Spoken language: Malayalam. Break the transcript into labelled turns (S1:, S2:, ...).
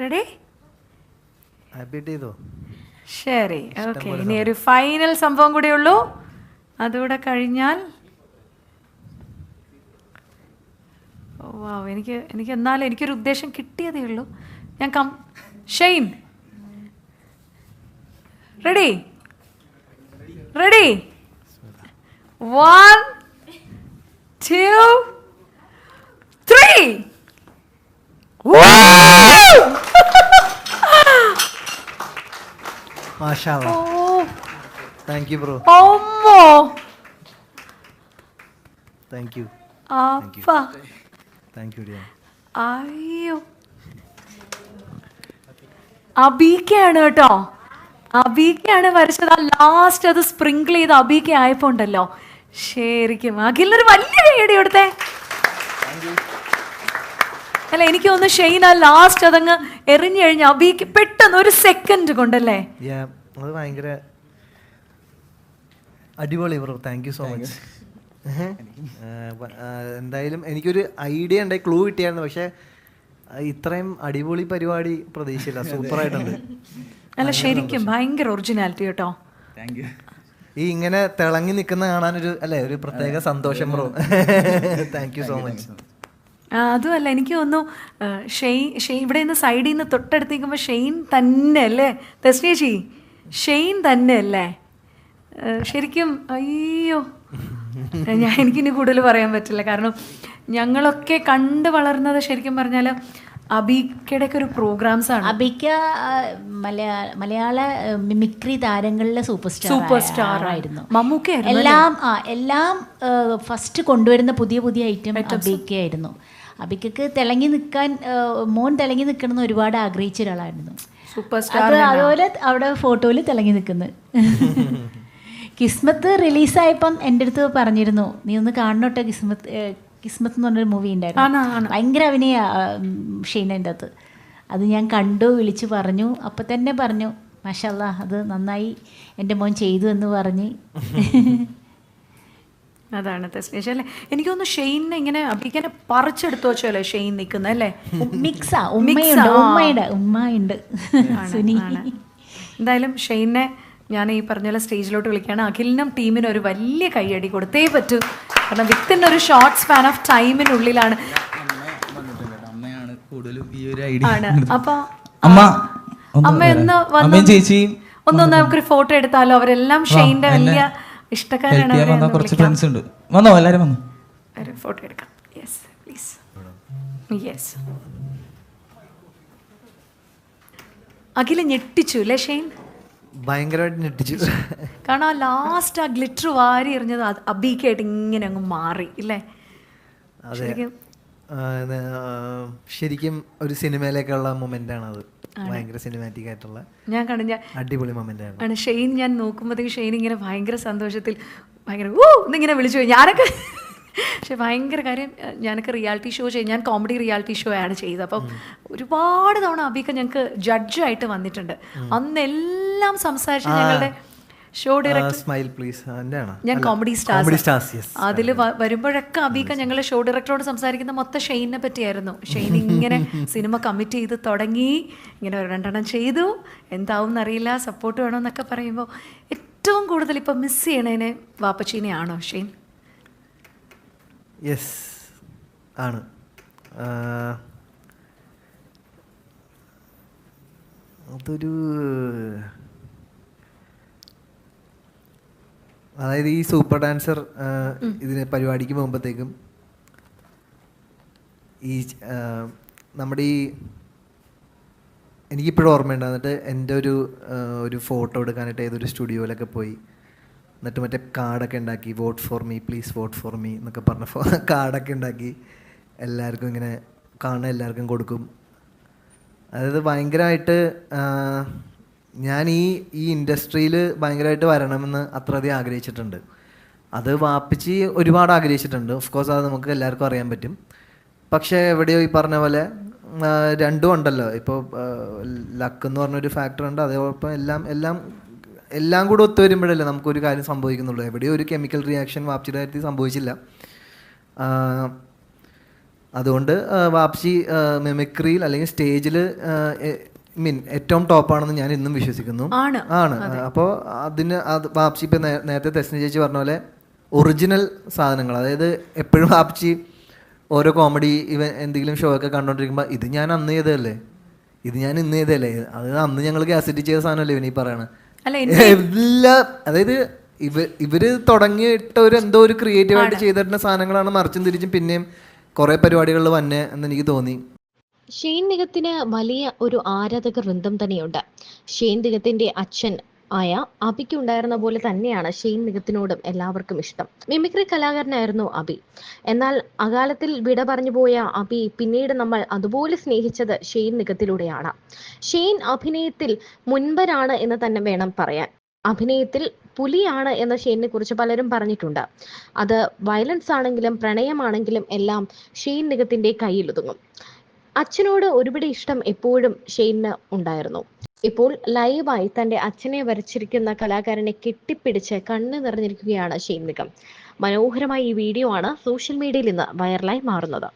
S1: റെഡി?
S2: ചെയ്തോ?
S1: ശരി, ഓക്കെ. ഇനി ഒരു ഫൈനൽ സംഭവം കൂടെ ഉള്ളൂ. അതുകൂടെ കഴിഞ്ഞാൽ എനിക്ക് എന്നാലും എനിക്കൊരു ഉദ്ദേശം കിട്ടിയതേ ഉള്ളൂ. ഞാൻ ഷെയ്ൻ, റെഡി? റെഡി? 1 2 3.
S2: മാഷാഅല്ലാ. Thank you bro.
S1: അമ്മോ,
S2: താങ്ക് യു.
S1: അപ്പ
S2: താങ്ക് യു ഡിയർ.
S1: അയ്യോ, അബീക്കയാണ് കേട്ടോ. അബീക്കയാണ് വരച്ചത്. ആ ലാസ്റ്റ് അത് സ്പ്രിങ്കിൾ ചെയ്ത് അബീക്ക ആയപ്പോ ഉണ്ടല്ലോ, ശരിക്കും അഖിലിനൊരു വലിയ കൈയടി കൊടുത്തേ. അല്ല, എനിക്ക് തോന്നുന്നു ഷെയ്ൻ ആ ലാസ്റ്റ് അതങ്ങ് എറിഞ്ഞു കഴിഞ്ഞ അബീക്ക് പെട്ടെന്ന് ഒരു സെക്കൻഡ് കൊണ്ടല്ലേ.
S2: അത് ഭയങ്കര അടിപൊളി bro. Thank you so much. എന്തായാലും എനിക്കൊരു ഐഡിയ ഉണ്ടായി, ക്ലൂ കിട്ടിയായിരുന്നു. പക്ഷെ ഇത്രയും അടിപൊളി പരിപാടി പ്രതീക്ഷിച്ചില്ല. സൂപ്പറായിട്ടുണ്ട്.
S1: അല്ല, ശരിക്കും ഭയങ്കര ഒറിജിനാലിറ്റി കേട്ടോ.
S2: ഈ ഇങ്ങനെ തിളങ്ങി നിൽക്കുന്ന കാണാനൊരു അല്ലേ ഒരു പ്രത്യേക സന്തോഷം bro. Thank you so much.
S1: അതുമല്ല, എനിക്ക് തോന്നുന്നു ഷെയ്ൻ ഇവിടെ നിന്ന് സൈഡിൽ നിന്ന് തൊട്ടടുത്ത് നിൽക്കുമ്പോൾ ഷെയ്ൻ തന്നെ അല്ലേ തെസ്നേച്ചി? ഷെയ്ൻ തന്നെ അല്ലേ ശരിക്കും? അയ്യോ, എനിക്കിനി കൂടുതൽ പറയാൻ പറ്റില്ല. കാരണം ഞങ്ങളൊക്കെ കണ്ട് വളർന്നത് ശരിക്കും പറഞ്ഞാൽ അബീക്കയുടെ ഒക്കെ ഒരു പ്രോഗ്രാംസ് ആണ്.
S3: അബീക്ക മലയാള മിമിക്രി താരങ്ങളിലെ സൂപ്പർ സ്റ്റാർ ആയിരുന്നു.
S1: മമ്മൂക്ക
S3: എല്ലാം ഫസ്റ്റ് കൊണ്ടുവരുന്ന പുതിയ ഐറ്റം അബീക്കയായിരുന്നു. അബിക്കക്ക് തിളങ്ങി നിൽക്കാൻ, മോൻ തിളങ്ങി നിൽക്കണമെന്ന് ഒരുപാട് ആഗ്രഹിച്ച ഒരാളായിരുന്നു.
S1: Super star.
S3: അതുപോലെ അവിടെ ഫോട്ടോയിൽ തിളങ്ങി നിൽക്കുന്നത്. കിസ്മത്ത് റിലീസായപ്പം എൻ്റെ അടുത്ത് പറഞ്ഞിരുന്നു, നീ ഒന്ന് കാണണോട്ടെ കിസ്മത്ത് എന്ന് പറഞ്ഞൊരു മൂവി ഉണ്ടായിരുന്നു. ഭയങ്കര അഭിനയ ഷെയ്നൻ്റെ അകത്ത്. അത് ഞാൻ കണ്ടു, വിളിച്ചു പറഞ്ഞു. അപ്പം തന്നെ പറഞ്ഞു, മാഷാല്ലാ അത് നന്നായി എൻ്റെ മോൻ ചെയ്തു എന്ന് പറഞ്ഞ്.
S1: അതാണ് തെസ്നേച്ച അല്ലേ. എനിക്ക് തോന്നുന്നു ഷെയ്നെ ഇങ്ങനെ അബിക്കനെ പറിച്ചെടുത്തു വെച്ചല്ലേ ഷെയ്ൻ നിൽക്കുന്നത് അല്ലേ.
S3: ഉമ്മയുണ്ട്.
S1: എന്തായാലും ഷെയ്നെ ഞാൻ ഈ പറഞ്ഞ പോലെ സ്റ്റേജിലോട്ട് വിളിക്കുകയാണ്. അഖിലിനും ടീമിനും ഒരു വലിയ കൈയടി കൊടുത്തേ പറ്റൂ. കാരണം വിത്തിൻ ഒരു ഷോർട്ട് സ്പാൻ ഓഫ് ടൈമിനുള്ളിലാണ്. അപ്പൊ അമ്മ ഒന്ന് നമുക്കൊരു ഫോട്ടോ എടുത്താലോ? അവരെല്ലാം ഷെയ്ന്റെ വലിയ ഇഷ്ടക്കാരാണ്.
S4: കുറച്ച് ഫ്രണ്ട്സ് ഉണ്ട്. വന്നോ, എല്ലാരും വന്നു.
S1: ഒരു ഫോട്ടോ എടുക്കാം. Yes please. യെസ്. അഖില ഞെട്ടിച്ചു അല്ലേ ഷെയ്ൻ?
S2: ഭയങ്കരമായിട്ട് ഞെട്ടിച്ചു.
S1: കാരണം ലാസ്റ്റ് ആ ഗ്ലിറ്റർ വാരി എറിഞ്ഞത് അബീക്കായിട്ട് ഇങ്ങനെ അങ്ങ് മാറി ഇല്ലേ?
S2: ശരിക്കും ഒരു സിനിമയിലേക്കുള്ള മൊമെന്റ് ആണ് അത്. ഭയങ്കര സിനിമാറ്റിക് ആയിട്ടുള്ള അടിപൊളി മൊമെന്റ് ആണ്.
S1: ഷെയ്ൻ ഞാൻ നോക്കുമ്പോഴത്തേക്ക് ഷെയ്ൻ ഇങ്ങനെ ഭയങ്കര സന്തോഷത്തിൽ ഭയങ്കര എന്നിങ്ങനെ വിളിച്ചു പോയി. ഞാനൊക്കെ പക്ഷെ ഭയങ്കര കാര്യം, ഞാനൊക്കെ റിയാലിറ്റി ഷോ ഞാൻ കോമഡി റിയാലിറ്റി ഷോ ആണ് ചെയ്തത്. അപ്പം ഒരുപാട് തവണ അബീക്ക ഞങ്ങൾക്ക് ജഡ്ജായിട്ട് വന്നിട്ടുണ്ട്. അന്ന് എല്ലാം സംസാരിച്ച് ഞങ്ങളുടെ ഷോ ഡയറക്ടർ, ഞാൻ കോമഡി സ്റ്റാർസ്, അതിൽ വരുമ്പോഴൊക്കെ അബീക്ക ഞങ്ങൾ ഷോ ഡയറക്ടറോട് സംസാരിക്കുന്ന മൊത്തം ഷെയ്നെ പറ്റിയായിരുന്നു. ഷെയ്ൻ ഇങ്ങനെ സിനിമ കമ്മിറ്റ് ചെയ്ത് തുടങ്ങി, ഇങ്ങനെ ഒരു 2 ചെയ്തു, എന്താവും എന്നറിയില്ല, സപ്പോർട്ട് വേണമെന്നൊക്കെ പറയുമ്പോൾ ഏറ്റവും കൂടുതൽ ഇപ്പം മിസ് ചെയ്യണേനെ വാപ്പച്ചീനെ ആണോ ഷെയ്ൻ?
S2: യെസ് ആണ്. അതൊരു അതായത് ഈ സൂപ്പർ ഡാൻസർ ഇതിന് പരിപാടിക്ക് പോകുമ്പോഴത്തേക്കും ഈ നമ്മുടെ ഈ എനിക്കിപ്പോഴും ഓർമ്മയുണ്ട്. എന്നിട്ട് എൻ്റെ ഒരു ഫോട്ടോ എടുക്കാനായിട്ട് ഏതൊരു സ്റ്റുഡിയോയിലൊക്കെ പോയി, എന്നിട്ട് മറ്റേ കാർഡൊക്കെ ഉണ്ടാക്കി, vote for me please vote for me എന്നൊക്കെ പറഞ്ഞ കാർഡൊക്കെ ഉണ്ടാക്കി എല്ലാവർക്കും ഇങ്ങനെ കാണാൻ എല്ലാവർക്കും കൊടുക്കും. അതായത് ഭയങ്കരമായിട്ട് ഞാൻ ഈ ഇൻഡസ്ട്രിയിൽ ഭയങ്കരമായിട്ട് വരണമെന്ന് അത്രയധികം ആഗ്രഹിച്ചിട്ടുണ്ട്. അത് വാപ്പിച്ച് ഒരുപാട് ആഗ്രഹിച്ചിട്ടുണ്ട്. ഓഫ് കോഴ്സ് അത് നമുക്ക് എല്ലാവർക്കും അറിയാൻ പറ്റും. പക്ഷേ എവിടെയോ ഈ പറഞ്ഞ പോലെ രണ്ടും ഉണ്ടല്ലോ. ഇപ്പോൾ ലക്ക് എന്ന് പറഞ്ഞൊരു ഫാക്ടറുണ്ട്, അതേപോലെ എല്ലാം കൂടെ ഒത്തു വരുമ്പോഴല്ലേ നമുക്കൊരു കാര്യം സംഭവിക്കുന്നുള്ളൂ. എവിടെയോ ഒരു കെമിക്കൽ റിയാക്ഷൻ വാപ്പിച്ചിയുടെ കാര്യത്തിൽ സംഭവിച്ചില്ല. അതുകൊണ്ട് വാപ്സി മിമിക്രിയിൽ അല്ലെങ്കിൽ സ്റ്റേജിൽ ഏറ്റവും ടോപ്പാണെന്ന് ഞാൻ ഇന്നും വിശ്വസിക്കുന്നു. ആണ്. അപ്പോൾ വാപ്സി ഇപ്പം നേരത്തെ തെസ്നി ചേച്ചി പറഞ്ഞ പോലെ ഒറിജിനൽ സാധനങ്ങൾ, അതായത് എപ്പോഴും വാപ്സി ഓരോ കോമഡി എന്തെങ്കിലും ഷോ ഒക്കെ കണ്ടോണ്ടിരിക്കുമ്പോൾ ഇത് ഞാൻ അന്ന് ചെയ്തതല്ലേ, ഇത് ഞാൻ ഇന്ന് ചെയ്തതല്ലേ, അത് അന്ന് ഞങ്ങൾ കാസറ്റ് ചെയ്ത സാധനമല്ലേ ഇവനീ പറയണത്. അതായത് ഇവര് തുടങ്ങിയിട്ട എന്തോ ഒരു ക്രിയേറ്റീവായിട്ട് ചെയ്തിട്ടുള്ള സാധനങ്ങളാണ് മറിച്ചും തിരിച്ചും പിന്നെയും കുറെ പരിപാടികളിൽ വന്നെ എന്ന് എനിക്ക് തോന്നി.
S5: ഷെയ്ൻ നിഗത്തിന് വലിയ ഒരു ആരാധക വൃന്ദം തന്നെയുണ്ട്. ഷെയ്ൻ നിഗത്തിന്റെ അച്ഛൻ ആയ അബിക്ക് ഉണ്ടായിരുന്ന പോലെ തന്നെയാണ് ഷെയ്ൻ നിഗത്തിനോടും എല്ലാവർക്കും ഇഷ്ടം. മിമിക്രി കലാകാരനായിരുന്നു അബി. എന്നാൽ അകാലത്തിൽ വിട പറഞ്ഞു പോയ അബി പിന്നീട് നമ്മൾ അതുപോലെ സ്നേഹിച്ചത് ഷെയ്ൻ നിഗത്തിലൂടെയാണ്. ഷെയ്ൻ അഭിനയത്തിൽ മുൻപനാണ് എന്ന് തന്നെ വേണം പറയാൻ. അഭിനയത്തിൽ പുലിയാണ് എന്ന ഷെയ്നെ കുറിച്ച് പലരും പറഞ്ഞിട്ടുണ്ട്. അത് വയലൻസ് ആണെങ്കിലും പ്രണയമാണെങ്കിലും എല്ലാം ഷെയ്ൻ നിഗത്തിന്റെ കയ്യിലൊതുങ്ങും. അച്ഛനോട് ഒരുപിടി ഇഷ്ടം എപ്പോഴും ഷെയ്ന് ഉണ്ടായിരുന്നു. ഇപ്പോൾ ലൈവായി തന്റെ അച്ഛനെ വരച്ചിരിക്കുന്ന കലാകാരനെ കെട്ടിപ്പിടിച്ച് കണ്ണ് നിറഞ്ഞിരിക്കുകയാണ് ഷെയ്ൻ നിഗം. മനോഹരമായ ഈ വീഡിയോ ആണ് സോഷ്യൽ മീഡിയയിൽ ഇന്ന് വൈറലായി മാറുന്നത്.